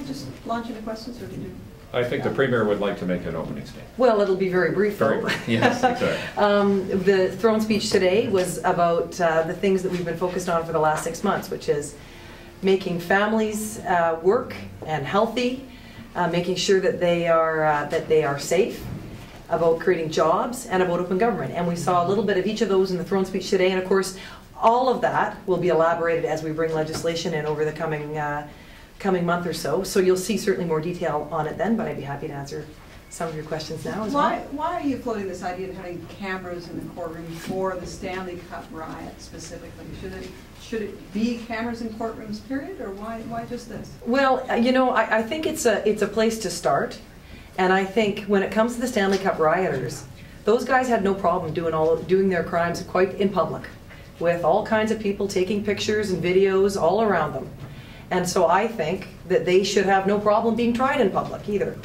just launch into questions, or did you? I think the Premier would like to make an opening statement. Well, it'll be very brief, though. Yes, exactly. The throne speech today was about the things that we've been focused on for the last 6 months, which is making families work and healthy, making sure that they are safe, about creating jobs, and about open government. And we saw a little bit of each of those in the throne speech today, and of course, all of that will be elaborated as we bring legislation in over the coming month or so. So you'll see certainly more detail on it then, but I'd be happy to answer some of your questions now as well. Why are you floating this idea of having cameras in the courtroom for the Stanley Cup riot specifically? Should it be cameras in courtrooms, period, or why just this? Well, you know, I think it's a place to start, and I think when it comes to the Stanley Cup rioters, those guys had no problem doing their crimes quite in public, with all kinds of people taking pictures and videos all around them. And so I think that they should have no problem being tried in public either.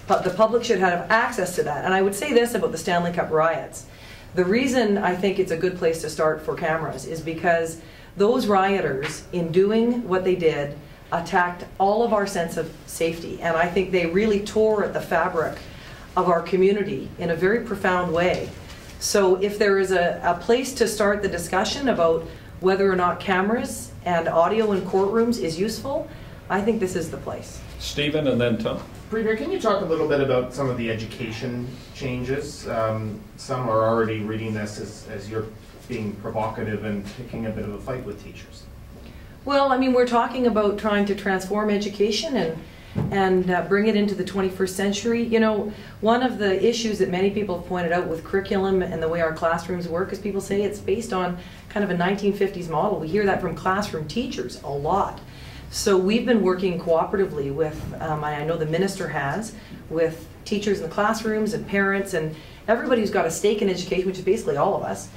But the public should have access to that. And I would say this about the Stanley Cup riots. The reason I think it's a good place to start for cameras is because those rioters, in doing what they did, attacked all of our sense of safety. And I think they really tore at the fabric of our community in a very profound way. So if there is a place to start the discussion about whether or not cameras and audio in courtrooms is useful, I think this is the place. Stephen and then Tom. Premier, can you talk a little bit about some of the education changes? Some are already reading this as you're being provocative and picking a bit of a fight with teachers. Well, I mean, we're talking about trying to transform education and bring it into the 21st century. You know, one of the issues that many people have pointed out with curriculum and the way our classrooms work is people say it's based on kind of a 1950s model. We hear that from classroom teachers a lot. So we've been working cooperatively with, I know the minister has, with teachers in the classrooms and parents and everybody who's got a stake in education, which is basically all of us,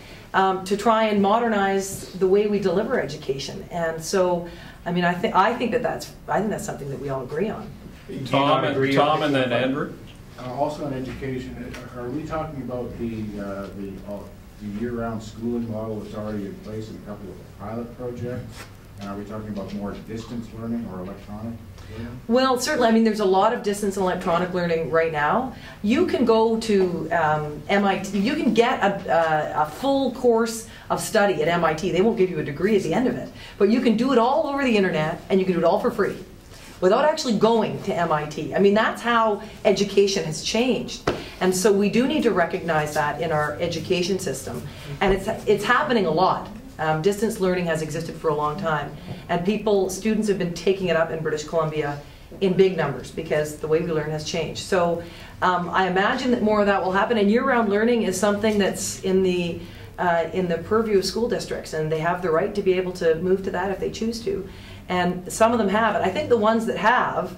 to try and modernize the way we deliver education. And so, I mean, I think that's something that we all agree on. Tom and then Andrew. Also on education, are we talking about the year-round schooling model that's already in place in a couple of pilot projects? And are we talking about more distance learning or electronic learning? Well, certainly. I mean, there's a lot of distance and electronic learning right now. You can go to MIT. You can get a full course of study at MIT. They won't give you a degree at the end of it. But you can do it all over the internet, and you can do it all for free without actually going to MIT. I mean, that's how education has changed. And so we do need to recognize that in our education system. And it's happening a lot. Distance learning has existed for a long time, and students have been taking it up in British Columbia in big numbers because the way we learn has changed. So I imagine that more of that will happen, and year-round learning is something that's in the purview of school districts, and they have the right to be able to move to that if they choose to. And some of them have, and I think the ones that have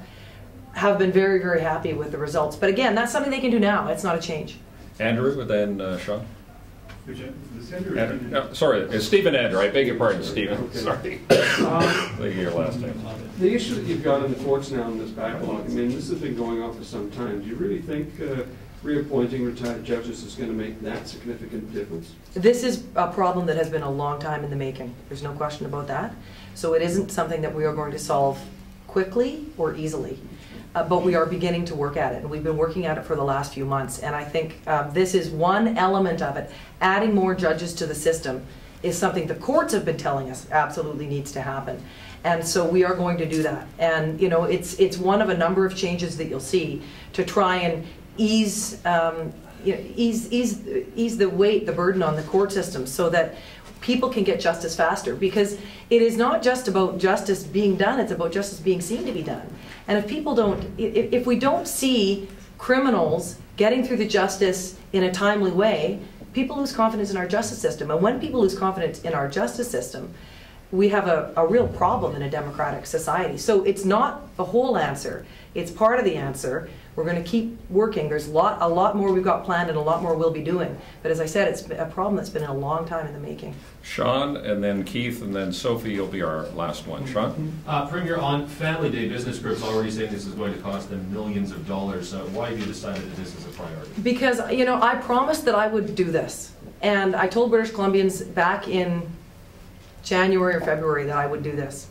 been very, very happy with the results. But again, that's something they can do now. It's not a change. Andrew, and then Sean. Sorry, Stephen Andrew. I beg your pardon, Stephen. Sorry. Your last name. The issue that you've got in the courts now in this backlog, I mean, this has been going on for some time. Do you really think reappointing retired judges is going to make that significant difference? This is a problem that has been a long time in the making. There's no question about that. So it isn't something that we are going to solve quickly or easily. But we are beginning to work at it, and we've been working at it for the last few months. And I think this is one element of it. Adding more judges to the system is something the courts have been telling us absolutely needs to happen. And so we are going to do that. And you know, it's one of a number of changes that you'll see to try and ease the weight, the burden on the court system, so that people can get justice faster, because it is not just about justice being done, it's about justice being seen to be done. And if we don't see criminals getting through the justice in a timely way, people lose confidence in our justice system. And when people lose confidence in our justice system, we have a real problem in a democratic society. So it's not the whole answer, it's part of the answer. We're going to keep working. There's a lot more we've got planned and a lot more we'll be doing. But as I said, it's a problem that's been a long time in the making. Sean, and then Keith, and then Sophie, you'll be our last one. Sean? Premier, on Family Day, business groups already saying this is going to cost them millions of dollars. Why have you decided that this is a priority? Because, you know, I promised that I would do this. And I told British Columbians back in January or February that I would do this.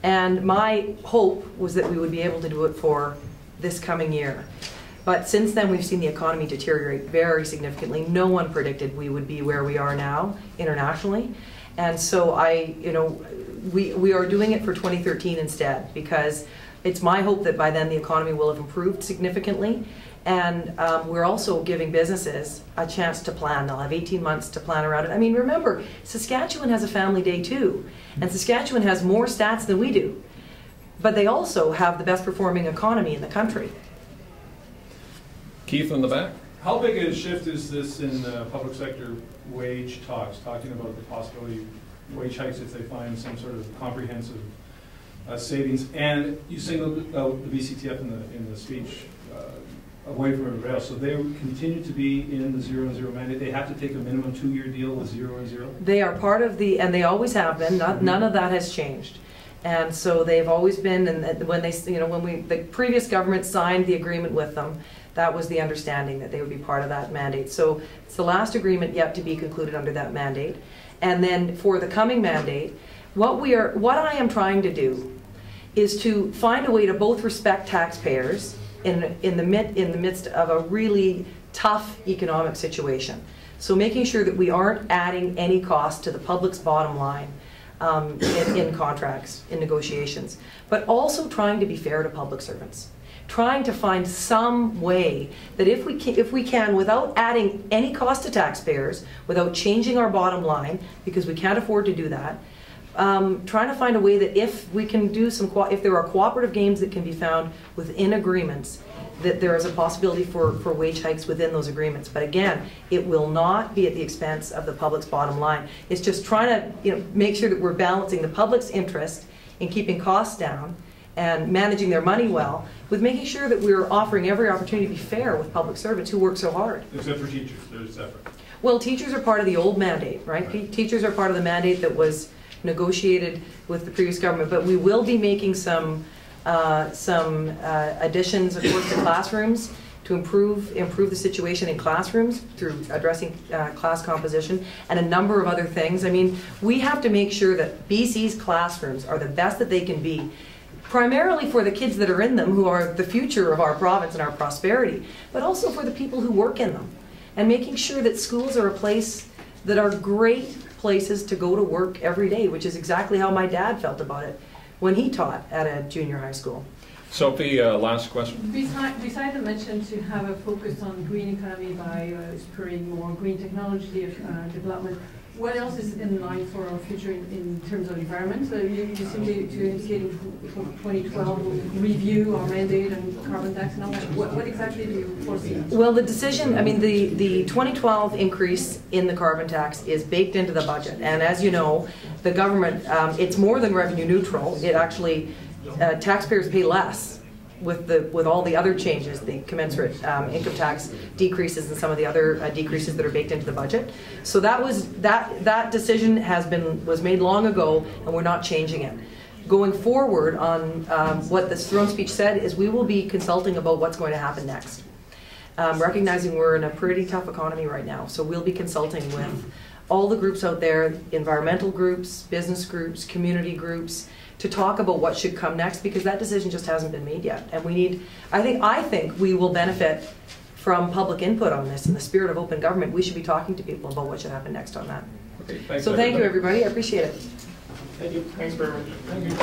And my hope was that we would be able to do it for this coming year. But since then, we've seen the economy deteriorate very significantly. No one predicted we would be where we are now internationally. And so we are doing it for 2013 instead, because it's my hope that by then the economy will have improved significantly. And we're also giving businesses a chance to plan. They'll have 18 months to plan around it. I mean, remember, Saskatchewan has a family day too. And Saskatchewan has more stats than we do. But they also have the best performing economy in the country. Keith in the back. How big a shift is this in public sector wage talks, talking about the possibility of wage hikes if they find some sort of comprehensive savings? And you singled out the BCTF in the speech away from everybody else. So they continue to be in the 0 and 0 mandate. They have to take a minimum 2-year deal with 0 and 0? They are part of the, and they always have been, none of that has changed. And so they've always been, and when they, when the previous government signed the agreement with them, that was the understanding that they would be part of that mandate. So it's the last agreement yet to be concluded under that mandate. And then for the coming mandate, what I am trying to do is to find a way to both respect taxpayers in the midst of a really tough economic situation. So making sure that we aren't adding any cost to the public's bottom line in contracts, in negotiations, but also trying to be fair to public servants. Trying to find some way that if we can, without adding any cost to taxpayers, without changing our bottom line, because we can't afford to do that, trying to find a way that if we can do if there are cooperative gains that can be found within agreements, that there is a possibility for wage hikes within those agreements. But again, it will not be at the expense of the public's bottom line. It's just trying to make sure that we're balancing the public's interest in keeping costs down and managing their money well, with making sure that we're offering every opportunity to be fair with public servants who work so hard. Except for teachers, they're separate. Well, teachers are part of the old mandate, right? Teachers are part of the mandate that was negotiated with the previous government, but we will be making some additions, of course, to classrooms to improve the situation in classrooms through addressing class composition and a number of other things. I mean, we have to make sure that BC's classrooms are the best that they can be, primarily for the kids that are in them, who are the future of our province and our prosperity, but also for the people who work in them. And making sure that schools are a place that are great places to go to work every day, which is exactly how my dad felt about it when he taught at a junior high school. Sophie, last question. Besides the mention to have a focus on green economy by spurring more green technology development, what else is in line for our future in terms of environment? So you seem to indicate in 2012 we'll review our mandate and carbon tax and all that. What exactly do you foresee? Well, the decision, I mean, the 2012 increase in the carbon tax is baked into the budget. And as you know, the government, it's more than revenue neutral. It actually, taxpayers pay less with all the other changes, the commensurate income tax decreases and some of the other decreases that are baked into the budget. So that decision was made long ago, and we're not changing it. Going forward on what the throne speech said is we will be consulting about what's going to happen next. Recognizing we're in a pretty tough economy right now, so we'll be consulting with all the groups out there, environmental groups, business groups, community groups, to talk about what should come next, because that decision just hasn't been made yet. And we need, I think we will benefit from public input on this. In the spirit of open government, we should be talking to people about what should happen next on that. Okay, thanks, so thank you, everybody. I appreciate it. Thank you. Thanks very much. Thank you.